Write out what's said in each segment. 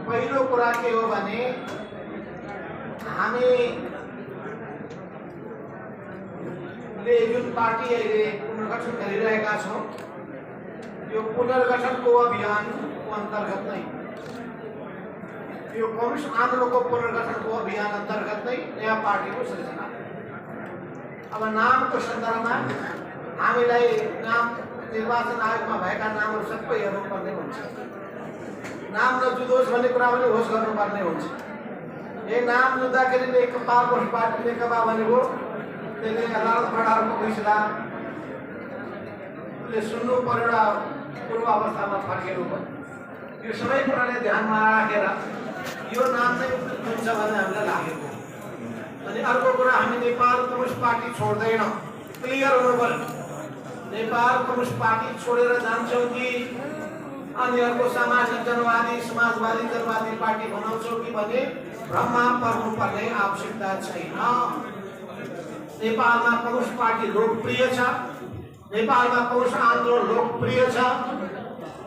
पहिलो कुरा के हो भने हामीले जुन पार्टी अहिले पुनर्गठन गरिरहेका छौँ यो पुनर्गठनको अभियानको अन्तर्गत नै यो कम्युनिस्ट आन्दोलनको पुनर्गठनको अभियान अन्तर्गत नै नयाँ पार्टीको सृजना। अब नामको सन्दर्भमा हामीलाई नाम निर्वाचन आयोगमा भएका नामहरू सबै हेर्नुपर्ने हुन्छ। नाम नजुदोस् भन्ने कुरा पनि होस् गर्नुपर्ने हुन्छ। यही नाम जुत्दाखेरि नेकपा पार्टी नेकपा भनेको त्यसले अदालतबाट अर्को फैसलाले सुन्नु पर्यो र पूर्व अवस्थामा फर्केनु पर्यो। यो सबै कुराले ध्यानमा राखेर यो नाम नै हुन्छ भन्ने हामीलाई लागेको। अनि अर्को कुरा हामी नेपाल कम्युनिस्ट पार्टी छोड्दैनौँ, क्लियर हुनु पर्यो। नेपाल कम्युनिस्ट पार्टी छोडेर जान्छौँ कि अनि अर्को सामाजिक जनवादी समाजवादी जनवादी पार्टी बनाउँछौँ कि भन्ने भ्रममा पर्नुपर्ने आवश्यकता छैन। नेपालमा कम्युनिस्ट पार्टी लोकप्रिय छ, नेपालमा कम्युनिस्ट आन्दोलन लोकप्रिय छ।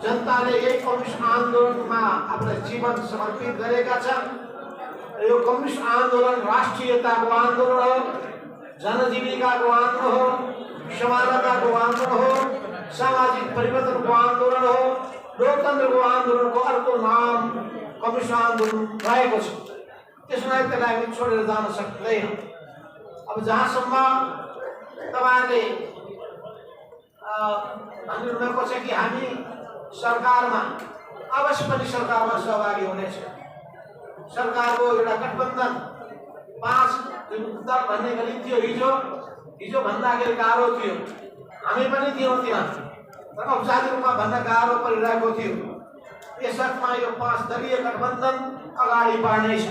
जनताले यही कम्युनिस्ट आन्दोलनमा आफ्नो जीवन समर्पित गरेका छन्। यो कम्युनिस्ट आन्दोलन राष्ट्रियताको आन्दोलन हो, जनजीविकाको आन्दोलन हो, समानताको आन्दोलन हो, सामाजिक परिवर्तनको आन्दोलन हो, लोकतन्त्रको आन्दोलनको अर्को नाम कम्युनिस्ट आन्दोलन रहेको छ। त्यसलाई त्यसलाई हामी छोडेर जान सक्दैन। अब जहाँसम्म तपाईँले भन्नुभएको छ कि हामी सरकारमा अवश्य पनि सरकारमा सहभागी हुनेछ। सरकारको एउटा गठबन्धन 5 दल भन्ने गरी थियो। हिजो भन्दाखेरि गाह्रो थियो, हामी पनि थियौँ त्यहाँ, तर औपचारिक रूपमा भन्न गाह्रो परिरहेको थियो। यसमा यो 5 दलीय गठबन्धन अगाडि बढ्नेछ।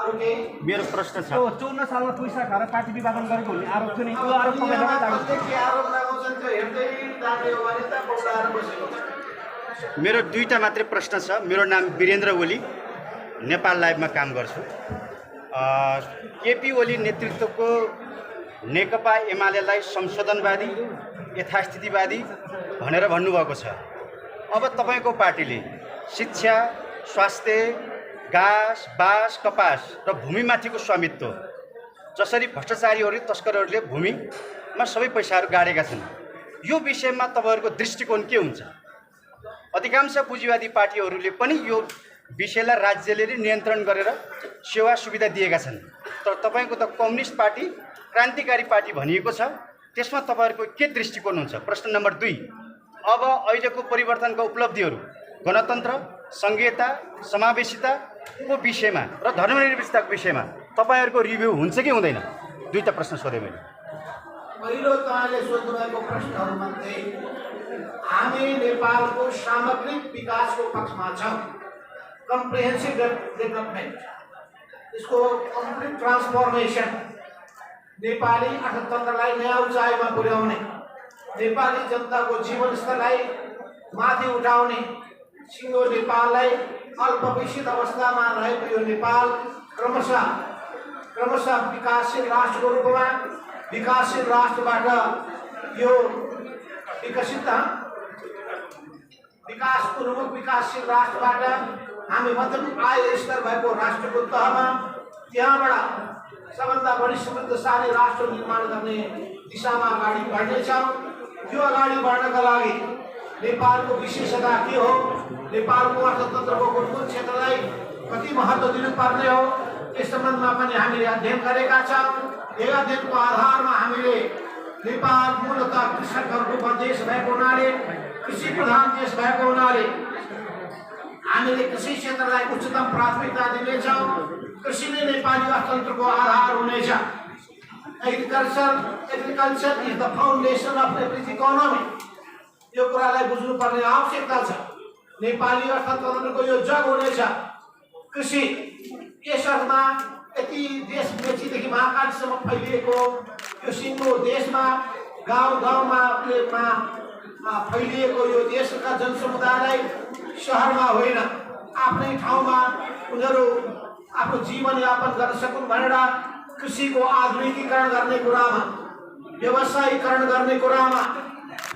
अरू केही? मेरो प्रश्न छ। 54 सालमा पैसा खाएर पार्टी विभाजन गरेको भन्ने आरोप थियो नि, यो आरोप के आरोप लगाउँछन् त्यो हेर्दै जाने हो भने त पौडाएर बसेको छ। मेरो दुईटा मात्रै प्रश्न छ। मेरो नाम वीरेन्द्र ओली, नेपाल लाइभमा काम गर्छु। केपी ओली नेतृत्वको नेकपा एमालेलाई संशोधनवादी यथास्थितिवादी भनेर भन्नुभएको छ। अब तपाईँको पार्टीले शिक्षा, स्वास्थ्य, घाँस, बाँस, कपास र भूमिमाथिको स्वामित्व जसरी भ्रष्टाचारीहरू तस्करहरूले भूमिमा सबै पैसाहरू गाडेका छन्, यो विषयमा तपाईँहरूको दृष्टिकोण के हुन्छ? अधिकांश पुँजीवादी पार्टीहरूले पनि यो विषयलाई राज्यले नियन्त्रण गरेर सेवा सुविधा दिएका छन्, तर तपाईँको त कम्युनिस्ट पार्टी क्रान्तिकारी पार्टी भनिएको छ। त्यसमा तपाईँहरूको के दृष्टिकोण हुन्छ? प्रश्न नम्बर 2, अब अहिलेको परिवर्तनका उपलब्धिहरू गणतन्त्र, सङ्घीयता, समावेशिताको विषयमा र धर्मनिरपेक्षताको विषयमा तपाईँहरूको रिभ्यू हुन्छ कि हुँदैन? दुईटा प्रश्न सोधेँ मैले। पहिलो तपाईँले सोध्नुभएको प्रश्नहरूमध्ये हामी नेपालको सामग्रिक विकासको पक्षमा छौँ। कम्प्रिहेन्सिभ डेभलपमेन्ट, यसको कम्प्लिट ट्रान्सफर्मेसन, नेपाली अर्थतन्त्रलाई नयाँ उचाइमा पुर्याउने, नेपाली जनताको जीवनस्तरलाई माथि उठाउने, सिङ्गो नेपाललाई अल्पविकसित अवस्थामा रहेको यो नेपाल क्रमशः विकासशील राष्ट्रको रूपमा, विकासशील राष्ट्रबाट यो विकास उन्मुख विकासशील राष्ट्रबाट हामी मध्यम आय स्तर भएको राष्ट्रको तहमा, त्यहाँबाट सबभन्दा बढी समृद्धशाली राष्ट्र निर्माण गर्ने दिशामा अगाडि बढ्नेछौँ। त्यो अगाडि बढ्नका लागि नेपालको विशेषता के हो, नेपालको अर्थतन्त्रको कुन कुन क्षेत्रलाई कति महत्त्व दिनुपर्ने हो, यस सम्बन्धमा पनि हामीले अध्ययन गरेका छौँ। यही अध्ययनको आधारमा हामीले नेपाल मूलतः कृषकहरूको देश भएको हुनाले, कृषि प्रधान देश भएको हुनाले हामीले कृषि क्षेत्रलाई उच्चतम प्राथमिकता दिनेछौँ। कृषि नै नेपाली अर्थतन्त्रको आधार हुनेछ। Agriculture is the foundation of Nepal economy. यो कुरालाई बुझ्नुपर्ने आवश्यकता छ। नेपाली अर्थतन्त्रको यो जग हुनेछ कृषि। यस अर्थमा यति देश मेचीदेखि महाकालीसम्म फैलिएको यो सिङ्गो देशमा गाउँ गाउँमा फैलिएको यो देशका जनसमुदायलाई सहरमा होइन आफ्नै ठाउँमा उनीहरू आफ्नो जीवनयापन गर्न सकुन् भनेर कृषिको आधुनिकीकरण गर्ने कुरामा, व्यवसायीकरण गर्ने कुरामा,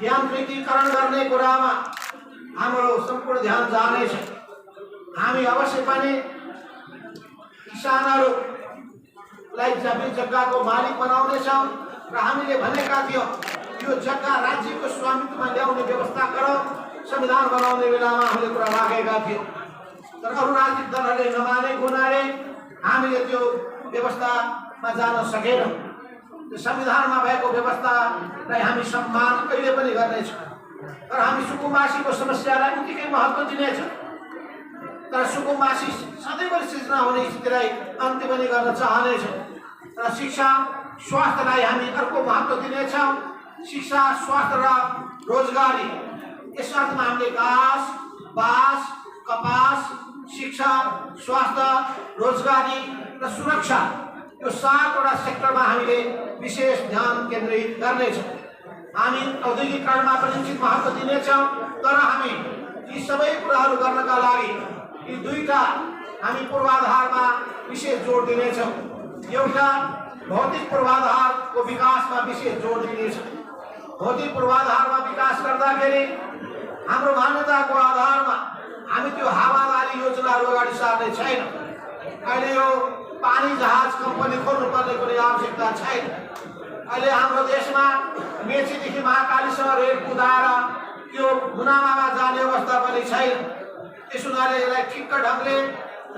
यान्त्रिकीकरण गर्ने कुरामा हाम्रो सम्पूर्ण ध्यान जानेछ। हामी अवश्य पनि किसानहरूलाई जमिन जग्गाको मालिक बनाउनेछौँ र हामीले भनेका थियौँ यो जग्गा राज्यको स्वामित्वमा ल्याउने व्यवस्था गरौँ। संविधान बनाउने बेलामा हामीले कुरा राखेका थियौँ, तर अरू राजनीतिक दलहरूले नमानेको हुनाले हामीले त्यो व्यवस्थामा जान सकेनौँ। त्यो संविधानमा भएको व्यवस्थालाई हामी सम्मान कहिले पनि गर्नेछौँ, तर हामी सुकुम्बासीको समस्यालाई उत्तिकै महत्त्व दिनेछौँ। तर सुकुम्बासी सधैँभरि सृजना हुने स्थितिलाई अन्त्य पनि गर्न चाहनेछौँ। र शिक्षा स्वास्थ्यलाई हामी अर्को महत्त्व दिनेछौँ। शिक्षा स्वास्थ्य र रोजगारी यस अर्थमा हामीले घाँस बाँस कपास शिक्षा स्वास्थ्य रोजगारी र सुरक्षा यो 7वटा सेक्टरमा हामीले विशेष ध्यान केन्द्रित गर्नेछौँ। हामी औद्योगिकरणमा पनि उचित महत्त्व दिनेछौँ, तर हामी यी सबै कुराहरू गर्नका लागि यी दुईटा हामी पूर्वाधारमा विशेष जोड दिनेछौँ। एउटा भौतिक पूर्वाधारको विकासमा विशेष जोड दिनेछौँ। भौतिक पूर्वाधारमा विकास गर्दाखेरि हाम्रो मान्यताको आधारमा हामी त्यो हावादारी योजनाहरू अगाडि सार्ने छैन। अहिले यो पानी जहाज कम्पनी खोल्नुपर्ने कुनै आवश्यकता छैन। अहिले हाम्रो देशमा मेचीदेखि महाकालीसम्म रेल कुदाएर त्यो मुनामामा जाने अवस्था पनि छैन। त्यस हुनाले यसलाई ठिक्क ढङ्गले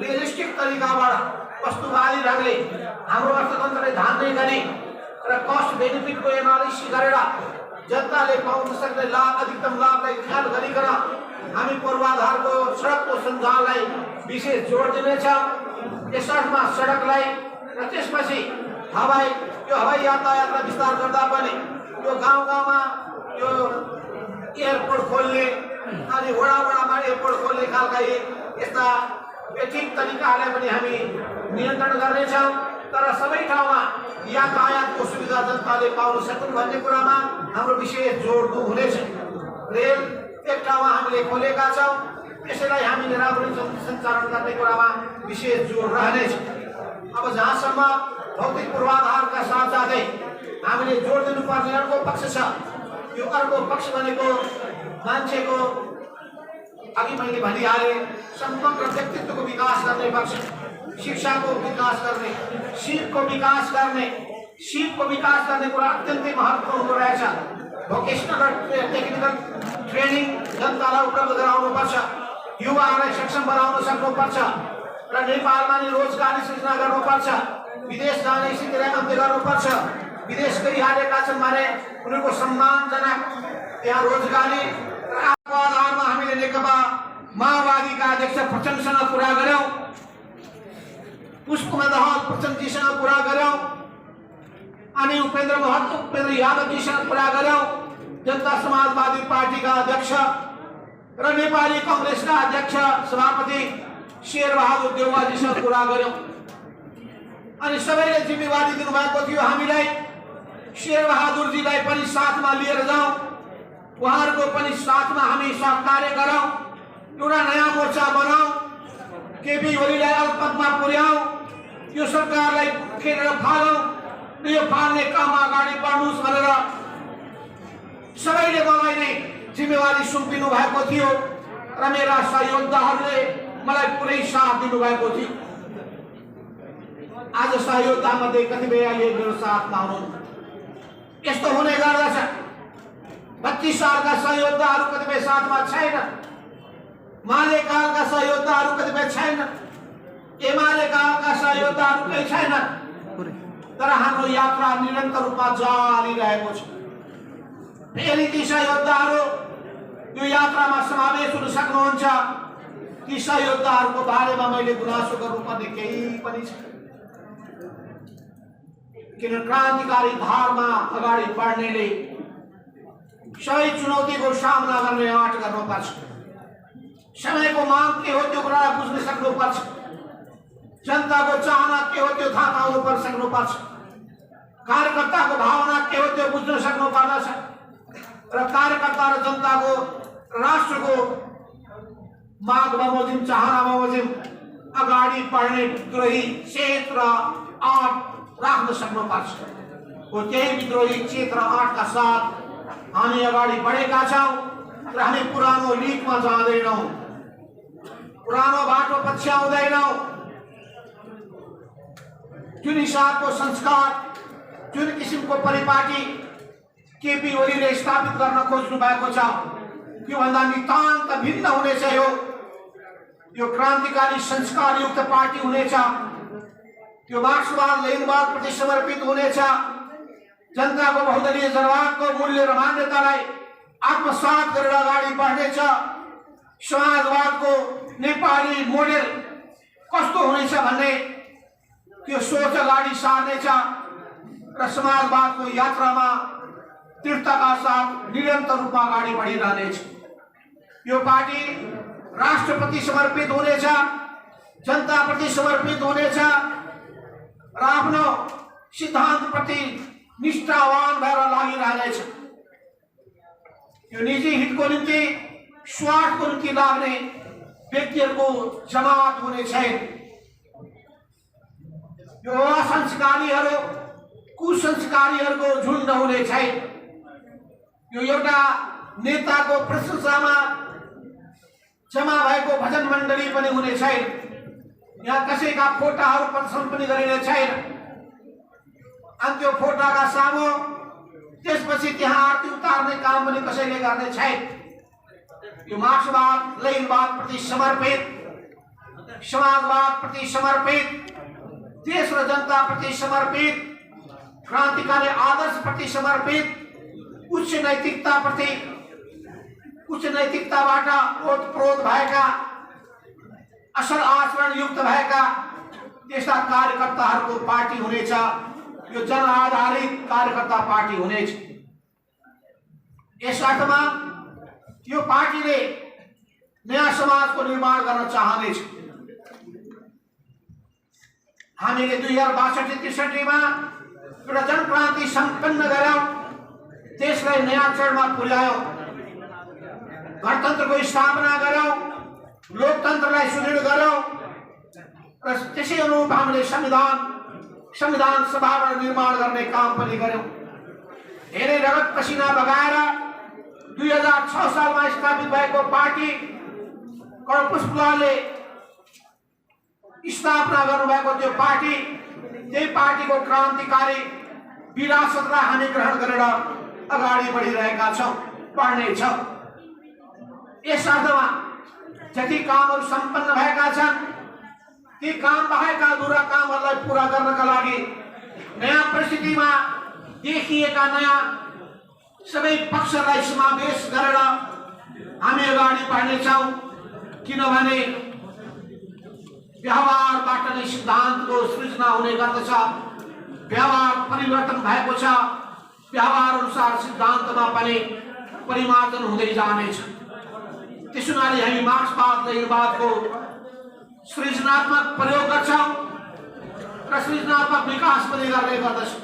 रियलिस्टिक तरिकाबाट वस्तुवादी ढङ्गले हाम्रो अर्थतन्त्रले धान्ने गरी र कस्ट बेनिफिटको एनालिसिस गरेर जनताले पाउन सक्ने लाभ अधिकतम लाभलाई ख्याल गरिकन हामी पूर्वाधारको सडकको सञ्जाललाई विशेष जोड दिनेछौँ। यसमा सडकलाई र त्यसपछि हवाई यातायातलाई विस्तार गर्दा पनि यो गाउँ गाउँमा यो एयरपोर्ट खोल्ने अनि वडामा एयरपोर्ट खोल्ने खालका यस्ता ठिक तरिकाहरूलाई पनि हामी नियन्त्रण गर्नेछौँ। तर सबै ठाउँमा यातायातको सुविधा जनताले पाउन सकुन् भन्ने कुरामा हाम्रो विशेष जोड हुनेछ। रेल एक ठाउँमा हामीले खोलेका छौँ, यसैलाई हामीले राम्ररी सञ्चालन गर्ने कुरामा विशेष जोड रहनेछ। अब जहाँसम्म भौतिक पूर्वाधारका साथसाथै हामीले जोड दिनुपर्ने अर्को पक्ष छ। यो अर्को पक्ष भनेको मान्छेको अघि मैले भनिहालेँ समग्र व्यक्तित्वको विकास गर्ने पक्ष, शिक्षाको विकास गर्ने, सिपको विकास गर्ने कुरा अत्यन्तै महत्त्वपूर्ण रहेछ। भोकेसनल र टेक्निकल ट्रेनिङ जनतालाई उपलब्ध गराउनुपर्छ, युवाहरूलाई सक्षम बनाउन सक्नुपर्छ र नेपालमा नै रोजगारी सृजना गर्नुपर्छ। विदेश जाने स्थितिलाई अन्त्य गर्नुपर्छ। विदेश गइहालेका छन् भने उनीहरूको सम्मानजनक त्यहाँ रोजगारी र आधारमा हामीले नेकपा माओवादीका अध्यक्ष प्रचण्डसँग कुरा गऱ्यौँ, पुष्पकमल दाहाल प्रचण्डजीसँग कुरा गऱ्यौँ, अनि उपेन्द्र यादवजीसँग कुरा गऱ्यौँ, जनता समाजवादी पार्टीका अध्यक्ष र नेपाली कांग्रेसका अध्यक्ष सभापति शेरबहादुर देउवाजीसँग कुरा गऱ्यौँ। अनि सबैले जिम्मेवारी दिनुभएको थियो हामीलाई शेरबहादुरजीलाई पनि साथमा लिएर जाउँ, उहाँहरूको पनि साथमा हामी सहकार्य गरौँ, एउटा नयाँ मोर्चा बनाऊ, केपी ओलीलाई अल्पमतमा पुर्याऊ, यो सरकारलाई खेलेर फालौँ र यो फाल्ने काममा अगाडि बढ्नुहोस् भनेर सबैले मलाई नै जिम्मेवारी सुम्पिनु भएको थियो र मेरा सहयोद्धाहरूले मलाई पुरै साथ दिनुभएको थियो। आज सहयोद्धामध्ये कतिपय अहिले मेरो साथमा हुनुहुन्छ। यस्तो हुने गर्दछ 25 सालका सहयोद्धाहरू कतिपय साथमा छैन, माले कालका सहयोद्धाहरू कतिपय छैन, एमाले कालका सहयोद्धाहरू केही छैन, तर हाम्रो यात्रा निरन्तर रूपमा जारिरहेको छ। फेरि ती सहयोद्धाहरू यो यात्रामा समावेश हुन सक्नुहुन्छ। ती सहयोद्धाहरूको बारेमा मैले गुनासो गर्नुपर्ने केही पनि छैन, किन क्रान्तिकारी धारमा अगाडि बढ्नेले सबै चुनौतीको सामना गर्ने आँट गर्नुपर्छ। समयको माग के हो त्यो कुरा बुझ्न सक्नुपर्छ, जनताको चाहना के हो त्यो थाहा पाउनु सक्नुपर्छ, कार्यकर्ताको भावना के हो त्यो बुझ्न सक्नुपर्दछ र कार्यकर्ता र जनताको राष्ट्रको माग बमोजिम चाहना बमोजिम अगाडि बढ्ने विद्रोही चेत र आँट राख्न सक्नुपर्छ। त्यही विद्रोही चेत र आँटका साथ हामी अगाडि बढेका छौँ र हामी पुरानो लिगमा जाँदैनौँ, पुरानो बाटो पछ्याउँदैनौँ। जुन हिसाबको संस्कार, जुन किसिमको परिपाटी केपी ओलीले स्थापित गर्न खोज्नु भएको छ, योभन्दा नितान्त भिन्न हुनेछ। यो क्रान्तिकारी संस्कारयुक्त पार्टी हुनेछ। यो मार्क्सवाद लेनिनवाद प्रति समर्पित हुनेछ। जनताको बहुदलीय जनवादको मूल्य र मान्यतालाई आत्मसात गरेर अगाडि बढ्नेछ। समाजवादको नेपाली मोडेल कस्तो हुनेछ भन्ने त्यो सोच अगाडि सार्नेछ र समाजवादको यात्रामा दृढताका साथ निरन्तर रूपमा अगाडि बढिरहनेछ। यो पार्टी राष्ट्रप्रति समर्पित हुनेछ, जनताप्रति समर्पित हुनेछ र आफ्नो सिद्धान्तप्रति निष्ठावान भएर लागिरहनेछ। यो निजी हितको निम्ति, स्वार्थको निम्ति लाग्ने व्यक्तिहरूको जमात हुने छैन। यो असंस्कारीहरू, कुसंस्कारीहरूको झुन्ड हुने छैन। यो एउटा नेताको प्रशंसामा जमा भएको भजन मण्डली पनि हुने छैन। यहाँ कसैका फोटाहरू प्रदर्शन पनि गरिने छैन। अनि त्यो फोटाका सामु त्यसपछि त्यहाँ आरती उतार्ने काम पनि कसैले गर्ने छैन। यो मार्क्सवाद लेनिनवाद प्रति समर्पित, समाजवाद प्रति समर्पित, देश र जनता प्रति समर्पित, क्रान्तिकारी आदर्श प्रति समर्पित, उच्च नैतिकताबाट ओतप्रोत भएका, असल आचरण युक्त भएका त्यस्ता कार्यकर्ताहरूको पार्टी हुनेछ। यो जन आधारित कार्यकर्ता पार्टी हुनेछ। यस अर्थमा यो पार्टीले नयाँ समाजको निर्माण गर्न चाहनेछ। हामीले 2062-63 मा एउटा जनक्रान्ति सम्पन्न गर्यौं, देशलाई नयाँ चरणमा पुर्यायौं, गणतन्त्रको स्थापना गर्यौं, लोकतन्त्रलाई सुदृढ गर्यौं र त्यसै अनुरूप हामीले संविधान सभाबाट निर्माण गर्ने काम पनि गर्यौं। धेरै रगत पसिना बगाएर 2006 सालमा स्थापित भएको पार्टी कर्ण पुष्पलालले स्थापना गर्नुभएको त्यो पार्टी, त्यही पार्टीको क्रान्तिकारी विरासतलाई हामी ग्रहण गरेर अगाडि बढिरहेका छौं, बढ्नेछौं। यस अर्थमा जति कामहरू सम्पन्न भएका छन्, ती काम बाहेकका अधुरा कामहरूलाई पूरा गर्नका लागि नयाँ परिस्थितिमा देखिएका नयाँ सबै पक्षलाई समावेश गरेर हामी अगाडि बढ्नेछौँ। किनभने व्यवहारबाट नै सिद्धान्तको सृजना हुने गर्दछ। व्यवहार परिवर्तन भएको छ, व्यवहार अनुसार सिद्धान्तमा पनि परिमार्जन हुँदै जानेछ। त्यसो हुनाले हामी मार्क्सवाद लेनिनवादको सृजनात्मक प्रयोग गर्छौं र सृजनात्मक विकास पनि गर्ने गर्दछौं।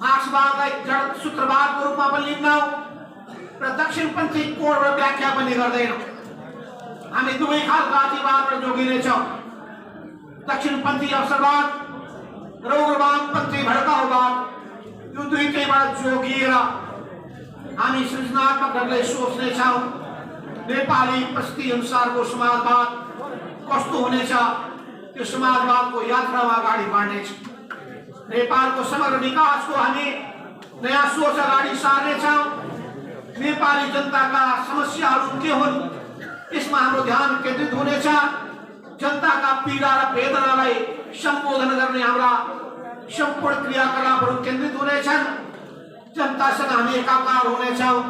मार्क्सवादलाई जड सूत्रवादको रूपमा पनि लिँदैनौं र दक्षिणपन्थी कोण र व्याख्या पनि गर्दैनौं। हामी दुवै खालका अतिवादबाट जोगिनेछौं। दक्षिणपन्थी अवसरवाद र उग्रवादपन्थी भड्काउवाद, यो दुईटैबाट जोगिएर हामी सृजनात्मक ढंगले सोच्नेछौं। नेपाली परिस्थिति अनुसारको समाजवाद कस्तो हुनेछ, त्यो समाजवादको यात्रामा अगाडि बढ्नेछ। नेपालको समग्र विकासको हामी नयाँ सोच अगाडि सार्नेछौं। नेपाली जनताका समस्याहरू के हुन्, त्यसमा हाम्रो ध्यान केन्द्रित हुनेछ। जनताका पीडा र वेदनालाई सम्बोधन गर्ने हाम्रा सम्पूर्ण क्रियाकलापहरू केन्द्रित हुनेछन्। जनतासँग हामी एकाकार हुनेछौँ।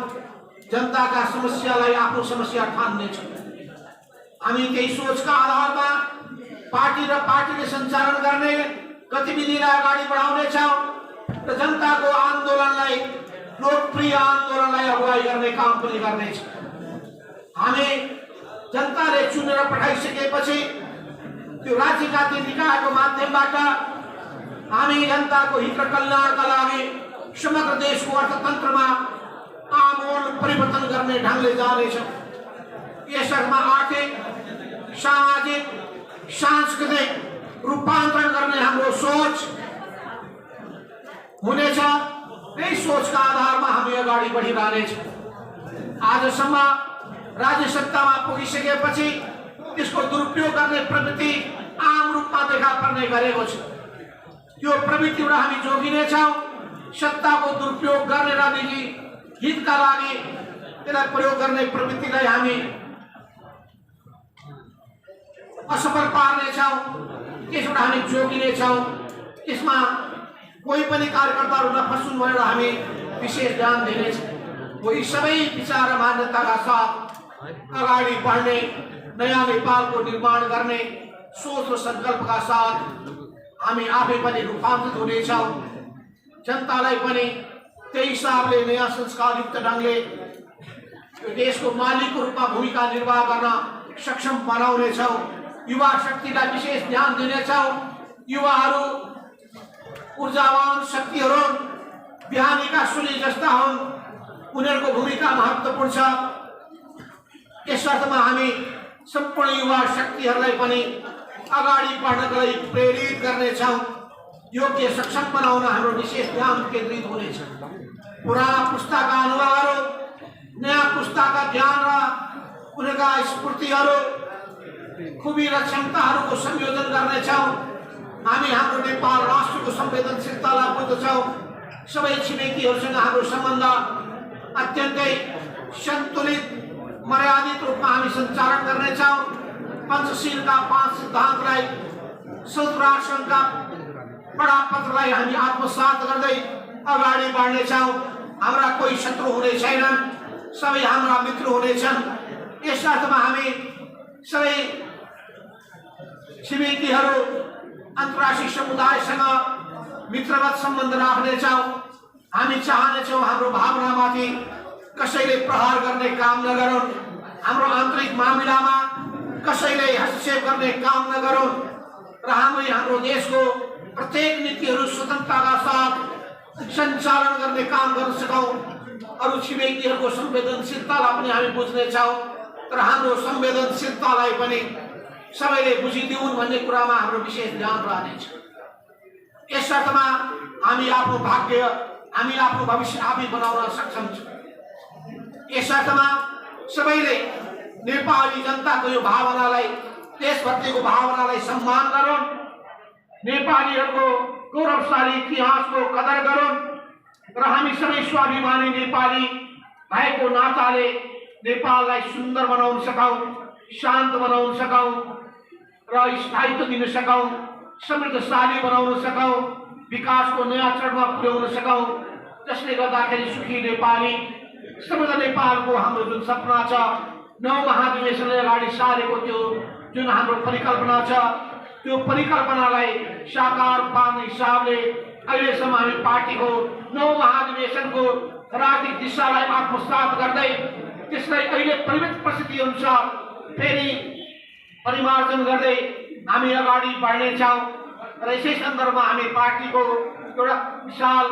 जनताका समस्यालाई आफ्नो समस्या ठान्नेछौँ। हामी त्यही सोचका आधारमा पार्टी र पार्टीले सञ्चालन गर्ने गतिविधिलाई अगाडि बढाउनेछौँ र जनताको आन्दोलनलाई, लोकप्रिय आन्दोलनलाई अगुवाई गर्ने काम पनि गर्नेछौँ। हामी जनताले चुनेर पठाइसकेपछि त्यो राज्यका ती निकायको माध्यमबाट हामी जनताको हित र कल्याणका लागि समग्र देशको अर्थतन्त्रमा आमूल परिवर्तन गर्ने ढंगले जानेछौँ। यसमा आर्थिक, सामाजिक, सांस्कृतिक रूपान्तरण गर्ने हाम्रो सोच हुनेछ। यही सोचका आधारमा हामी अगाडि बढिरहनेछौँ। आजसम्म राज्य सत्तामा पुगिसकेपछि त्यसको दुरुपयोग गर्ने प्रवृत्ति आम रूपमा देखा पर्ने गरेको छ। त्यो प्रवृत्तिबाट हामी जोगिनेछौँ। सत्ताको दुरुपयोग गर्ने र निजी हितका लागि त्यसलाई प्रयोग गर्ने प्रवृत्तिलाई हामी असफल पार्नेछौँ। त्यसबाट हामी जोगिनेछौँ। यसमा कोही पनि कार्यकर्ताहरू नफसुन् भनेर हामी विशेष ध्यान दिनेछौँ। वही सबै विचार र मान्यताका साथ अगाडि बढ्ने, नयाँ नेपालको निर्माण गर्ने सोच र सङ्कल्पका साथ हामी आफै पनि रूपान्तरित हुनेछौँ। जनतालाई पनि त्यही हिसाबले नयाँ संस्कारयुक्त ढङ्गले यो देशको मालिकको रूपमा भूमिका निर्वाह गर्न सक्षम बनाउनेछौँ। युवा शक्तिलाई विशेष ध्यान दिनेछौँ। युवाहरू ऊर्जावान शक्तिहरू बिहानीका सूर्य जस्ता हुन्। उनीहरूको भूमिका महत्त्वपूर्ण छ। यस अर्थमा हामी सम्पूर्ण युवा शक्तिहरूलाई पनि अगाडि बढ्नका लागि प्रेरित गर्नेछौँ। योग्य सक्षम बनाउन हाम्रो विशेष ध्यान केन्द्रित हुनेछ। पुराना पुस्ताका अनुभवहरू, नयाँ पुस्ताका ज्ञान र उनीहरूका स्फूर्तिहरू, खुबी र क्षमताहरूको संयोजन गर्नेछौँ। हामी हाम्रो नेपाल राष्ट्रको संवेदनशीलतालाई बुझ्दछौँ। सबै छिमेकीहरूसँग हाम्रो सम्बन्ध अत्यन्तै सन्तुलित, मर्यादित रूपमा हामी सञ्चालन गर्नेछौँ। पञ्चशीलका 5 सिद्धान्तलाई, संयुक्त राष्ट्र सङ्घका बडापत्रलाई हामी आत्मसात गर्दै अगाडि बढ्नेछौँ। हाम्रा कोही शत्रु हुने छैनन्, सबै हाम्रा मित्र हुनेछन्। यस अर्थमा हामी सबै छिमेकीहरू अन्तर्राष्ट्रिय समुदायसँग मित्रवत सम्बन्ध राख्नेछौँ। हामी चाहनेछौँ हाम्रो भावनामाथि कसैले प्रहार गर्ने काम नगरून्। हाम्रो आन्तरिक मामिलामा कसैले हस्तक्षेप गर्ने काम नगरून् र हाम्रो देशको प्रत्येक नीतिहरू स्वतन्त्रताका साथ सञ्चालन गर्ने काम गर्न सकौँ। अरू छिमेकीहरूको संवेदनशीलतालाई पनि हामी बुझ्नेछौँ, तर हाम्रो संवेदनशीलतालाई पनि सबैले बुझिदिउन् भन्ने कुरामा हाम्रो विशेष ध्यान रहनेछ। यस अर्थमा हामी आफ्नो भाग्य, हामी आफ्नो भविष्य आफै बनाउन सक्षम छौँ। यस अर्थमा सबैले नेपाली जनताको यो भावनालाई, देशभक्तिको भावनालाई सम्मान गरून्। नेपालीहरूको गौरवशाली इतिहासको कदर गरून् र हामी सबै स्वाभिमानी नेपाली भएको नाताले नेपाललाई सुन्दर बनाउन सकौँ, शान्त बनाउन सकौँ र स्थायित्व दिन सकौँ, समृद्धशाली बनाउन सकौँ, विकासको नयाँ चरणमा पुर्याउन सकौँ। जसले गर्दाखेरि सुखी नेपाली, समृद्ध नेपालको हाम्रो जुन सपना छ, नौ महाधिवेशनले अगाडि सारेको त्यो जुन हाम्रो परिकल्पना छ, त्यो परिकल्पनालाई साकार पार्ने हिसाबले अहिलेसम्म हामी पार्टीको 9 महाधिवेशनको राजनीतिक दिशालाई आत्मसात गर्दै त्यसलाई अहिले परिवर्तित परिस्थिति अनुसार फेरि परिमार्जन गर्दै हामी अगाडि बढ्नेछौँ। र यसै सन्दर्भमा हामी पार्टीको एउटा विशाल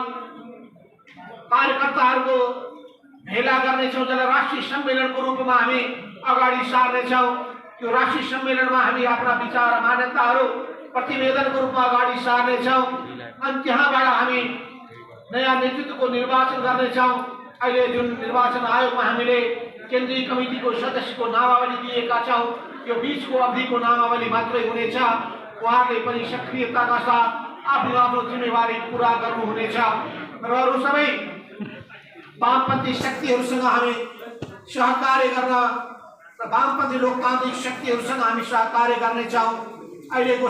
कार्यकर्ताहरूको भेला गर्नेछौँ, जसलाई राष्ट्रिय सम्मेलनको रूपमा हामी अगाडि सार्नेछौँ। त्यो राष्ट्रिय सम्मेलनमा हामी आफ्ना विचार र मान्यताहरू प्रतिवेदनको रूपमा अगाडि सार्नेछौँ। अनि त्यहाँबाट हामी नयाँ नेतृत्वको निर्वाचन गर्नेछौँ। अहिले जुन निर्वाचन आयोगमा हामीले केन्द्रीय कमिटीको सदस्यको नामावली दिएका छौँ, यो बीचको अवधिको नामावली मात्रै हुनेछ। उहाँहरूले पनि सक्रियताका साथ आफ्नो आफ्नो जिम्मेवारी पुरा गर्नुहुनेछ र अरू सबै वामपन्थी शक्तिहरूसँग हामी सहकार्य गर्न र वामपन्थी लोकतान्त्रिक शक्तिहरूसँग हामी सहकार्य गर्नेछौँ। अहिलेको